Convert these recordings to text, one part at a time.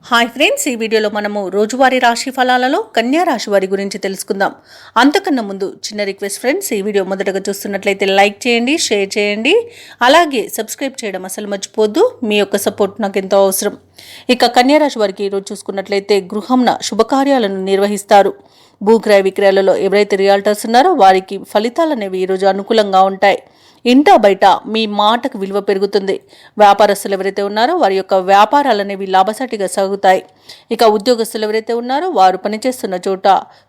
Hi friends, ఈ వీడియోలో మనము రోజువారీ రాశి ఫలాలలో కన్యా రాశి వారి గురించి తెలుసుకుందాం. అంతకన్నా ముందు చిన్న రిక్వెస్ట్ ఫ్రెండ్స్, ఈ వీడియో మొదటగా చూస్తున్నట్లయితే లైక్ చేయండి, షేర్ చేయండి, అలాగే సబ్స్క్రైబ్ చేయడం అసలు మర్చిపోద్దు. మీ యొక్క సపోర్ట్ నాకు ఎంతో అవసరం. ఇక కన్యా రాశి వారికి ఈరోజు చూసుకున్నట్లయితే గృహంన శుభకార్యాలను నిర్వహిస్తారు. భూక్రయ విక్రయాలలో ఎవరైతే రియాల్టర్స్ ఉన్నారో వారికి ఫలితాలు అనేవి ఈరోజు అనుకూలంగా ఉంటాయి. ఇంటా బయట మీ మాటకు విలువ పెరుగుతుంది. వ్యాపారస్తులు ఎవరైతే ఉన్నారో వారి యొక్క వ్యాపారాలు అనేవి లాభసాటిగా సాగుతాయి. ఇక ఉద్యోగస్తులు ఎవరైతే ఉన్నారో వారు పనిచేస్తున్న చోట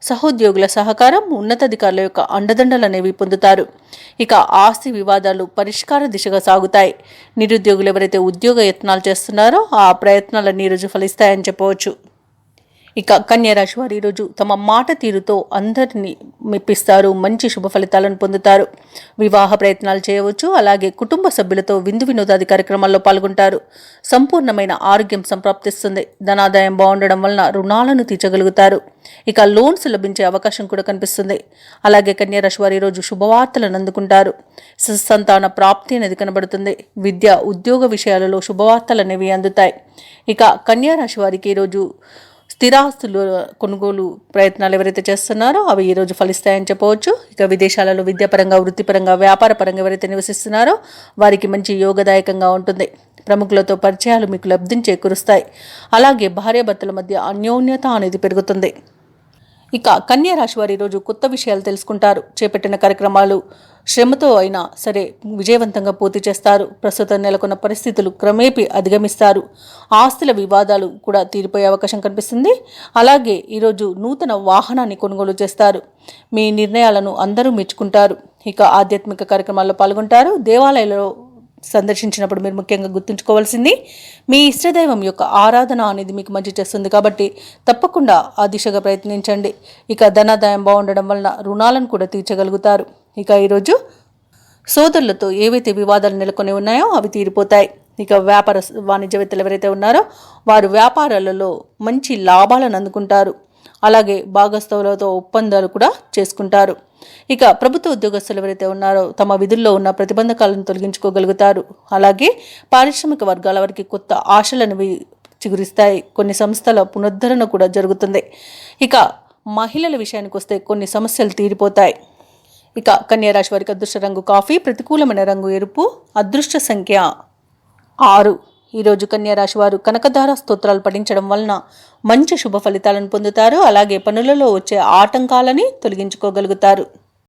సహోద్యోగుల సహకారం, ఉన్నతాధికారుల యొక్క అండదండలు అనేవి పొందుతారు. ఇక ఆస్తి వివాదాలు పరిష్కార దిశగా సాగుతాయి. నిరుద్యోగులు ఎవరైతే ఉద్యోగ యత్నాలు చేస్తున్నారో ఆ ప్రయత్నాలన్నీ ఈరోజు ఫలిస్తాయని చెప్పవచ్చు. ఇక కన్యా రాశి వారు ఈరోజు తమ మాట తీరుతో అందరినీ మెప్పిస్తారు. మంచి శుభ ఫలితాలను పొందుతారు. వివాహ ప్రయత్నాలు చేయవచ్చు. అలాగే కుటుంబ సభ్యులతో విందు వినోదాది కార్యక్రమాల్లో పాల్గొంటారు. సంపూర్ణమైన ఆరోగ్యం సంప్రాప్తిస్తుంది. ధనాదాయం బాగుండడం వలన రుణాలను తీర్చగలుగుతారు. ఇక లోన్స్ లభించే అవకాశం కూడా కనిపిస్తుంది. అలాగే కన్యా రాశి వారు ఈరోజు శుభవార్తలను అందుకుంటారు. సంతాన ప్రాప్తి అనేది కనబడుతుంది. విద్య, ఉద్యోగ విషయాలలో శుభవార్తలు అనేవి అందుతాయి. ఇక కన్యా రాశి వారికి ఈరోజు స్థిరాస్తులు కొనుగోలు ప్రయత్నాలు ఎవరైతే చేస్తున్నారో అవి ఈరోజు ఫలిస్తాయని చెప్పవచ్చు. ఇక విదేశాలలో విద్యాపరంగా, వృత్తిపరంగా, వ్యాపారపరంగా ఎవరైతే నివసిస్తున్నారో వారికి మంచి యోగదాయకంగా ఉంటుంది. ప్రముఖులతో పరిచయాలు మీకు లబ్ధిని చేకూరుస్తాయి. అలాగే భార్యాభర్తల మధ్య అన్యోన్యత అనేది పెరుగుతుంది. ఇక కన్యా రాశి వారు ఈరోజు కొత్త విషయాలు తెలుసుకుంటారు. చేపట్టిన కార్యక్రమాలు శ్రమతో అయినా సరే విజయవంతంగా పూర్తి చేస్తారు. ప్రస్తుతం నెలకొన్న పరిస్థితులు క్రమేపీ అధిగమిస్తారు. ఆస్తుల వివాదాలు కూడా తీరిపోయే అవకాశం కనిపిస్తుంది. అలాగే ఈరోజు నూతన వాహనాన్ని కొనుగోలు చేస్తారు. మీ నిర్ణయాలను అందరూ మెచ్చుకుంటారు. ఇక ఆధ్యాత్మిక కార్యక్రమాల్లో పాల్గొంటారు. దేవాలయాలలో సందర్శించినప్పుడు మీరు ముఖ్యంగా గుర్తుంచుకోవాల్సింది మీ ఇష్టదైవం యొక్క ఆరాధన అనేది మీకు మంచి చేస్తుంది. కాబట్టి తప్పకుండా ఆ దిశగా ప్రయత్నించండి. ఇక ధనాదాయం బాగుండడం వలన రుణాలను కూడా తీర్చగలుగుతారు. ఇక ఈరోజు సోదరులతో ఏవైతే వివాదాలు నెలకొని ఉన్నాయో అవి తీరిపోతాయి. ఇక వ్యాపార వాణిజ్యవేత్తలు ఎవరైతే ఉన్నారో వారు వ్యాపారాలలో మంచి లాభాలను అందుకుంటారు. అలాగే భాగస్థులతో ఒప్పందాలు కూడా చేసుకుంటారు. ఇక ప్రభుత్వ ఉద్యోగస్తులు ఎవరైతే ఉన్నారో తమ విధుల్లో ఉన్న ప్రతిబంధకాలను తొలగించుకోగలుగుతారు. అలాగే పారిశ్రామిక వర్గాల వారికి కొత్త ఆశలను చిగురిస్తాయి. కొన్ని సంస్థల పునరుద్ధరణ కూడా జరుగుతుంది. ఇక మహిళల విషయానికి వస్తే కొన్ని సమస్యలు తీరిపోతాయి. ఇక కన్యా రాశి వారికి అదృష్ట రంగు కాఫీ, ప్రతికూలమైన రంగు ఎరుపు, అదృష్ట సంఖ్య 6. ఈరోజు కన్యా రాశి వారు కనకధార స్తోత్రాలు పఠించడం వలన మంచి శుభ ఫలితాలను పొందుతారు. అలాగే పనులలో వచ్చే ఆటంకాలని తొలగించుకోగలుగుతారు.